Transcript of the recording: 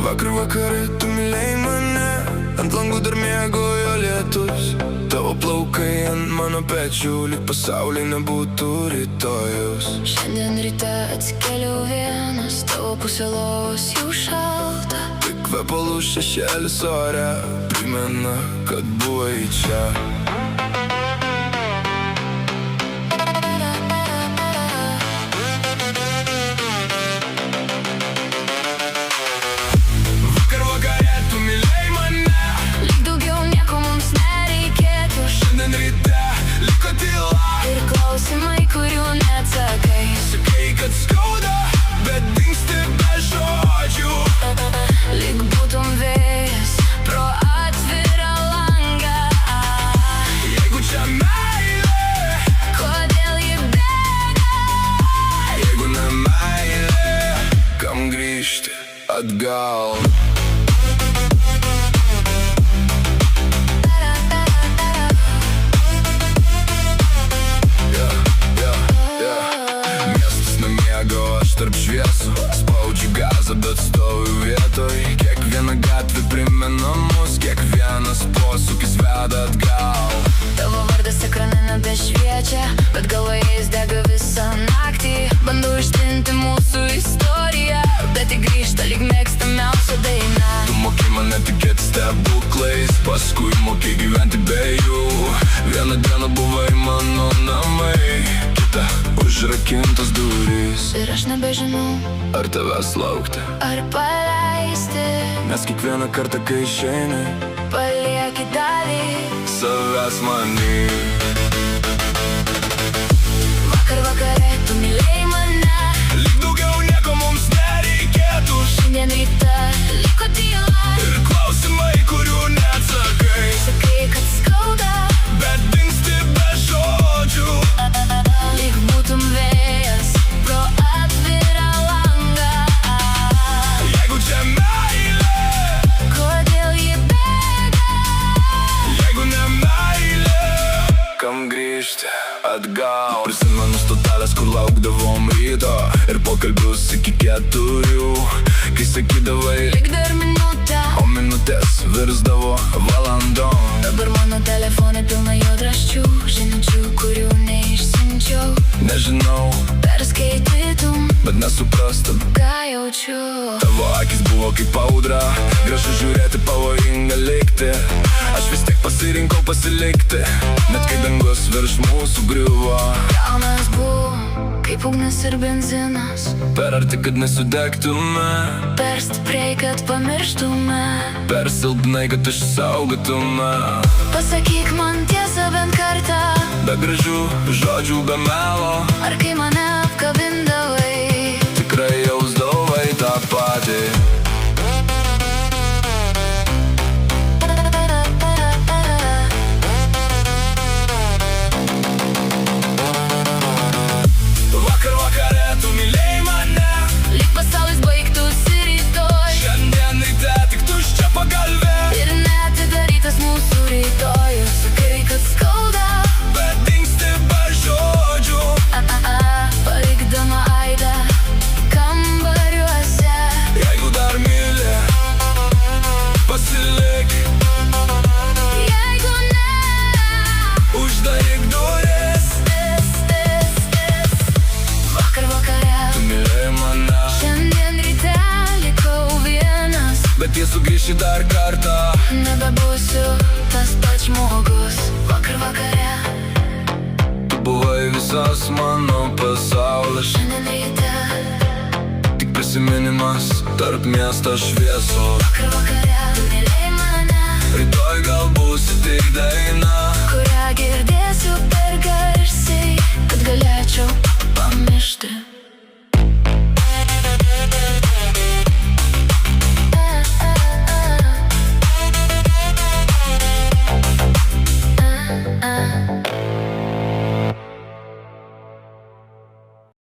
Vakar vakare tu mylėjai mane, ant langų dar miegojo lietus. Tavo plaukai ant mano pečių, lyg pasaulyje nebūtų rytojus. Šiandien ryte atsikėliau vienas, tavo pusė lovos jau šalta. Tik kvepalų šešėlis ore primena, kad buvai čia. Vakar vakare tu mylėjai mane, Lyg daugiau nieko mums nereikėtų. šiandien ryte liko tyla. Ir klausimai, kurių neatsakai. Sakai, kad skauda, bet dingsti be žodžių. Lyg būtum vėjas pro atvirą langą. Jeigu čia meilė, Kodėl ji bėga? jeigu ne meilė, kam grįžti atgal? Miestas nemiega, aš tarp šviesų. Spaudžiu gazą, bet stoviu vietoj. Kiekviena gatvė primena mus, kiekvienas posūkis veda atgal. Tavo vardas ekrane nebešviečia, bet galvoje jis dega visą naktį. Bandau ištrinti mūsų istoriją, bet ji grįžta lyg mėgstamiausia daina. Tu moki mane tikėti stebuklais, paskui moki gyventi be jų. Vieną dieną buvai mano namai, kita užrakintos durys. Ir aš nebežinau, Ar tavęs laukti? ar paleisti. Nes kiekvieną kartą, kai išeini, Palieki dalį. savęs many. Vakar vakare tu mylėjai mane, Lyg daugiau nieko mums nereikėtų. šiandien ryte liko tyla. Ir klausimai, kurių neatsakai. Sakai, kad skauda, Bet dingsti be žodžių. lyg būtum vėjas pro atvirą langą. Jeigu čia meilė, Kodėl ji bėga? jeigu ne meilė, kam grįžti atgal? Prisimenu stotelės, kur laukdavom ryto ir pokalbius iki 4, kai sakydavai, Lyg dar minutę. o minutės virsdavo valandom. Dabar mano telefone pilna juodraščių, žinučių, kurių neišsiunčiau. Nežinau, Perskaitytum, bet nesuprastum. ką jaučiu. Tavo akis buvo kaip audra, gražu žiūrėti, pavojinga likti. Aš vis tiek pasirinkau pasilikti, net kai dangus virš mūsų griuvo. Jaunas buvo, kaip ugnis ir benzinas. Per arti, kad nesudegtume, Per stipriai, kad pamirštume. per silpnai, kad išsaugotume. Pasakyk man tiesą bent kartą. Be gražių žodžių, be melo, Ar kai mane apkabindavai? tikrai jausdavai tą patį. Vakar vakare tu mylėjai mane, Lyg pasaulis baigtųsi rytoj. šiandien ryte tik tuščia pagalvė. Ir neatidarytas mūsų rytojus. Sakai, kad skauda, Bet dingsti be žodžių. palikdama aidą kambariuose. Jeigu dar myli, pasilik, Jeigu ne, uždaryk duris. Vakar vakare, Tu mylėjai mane, šiandien ryte likau vienas. bet jei sugrįši dar kartą, Nebebūsiu tas pats žmogus. Vakar vakare, tu buvai visas mano pasaulis. šiandien ryte. Tik prisiminimas tarp miesto šviesų. Vakar vakare,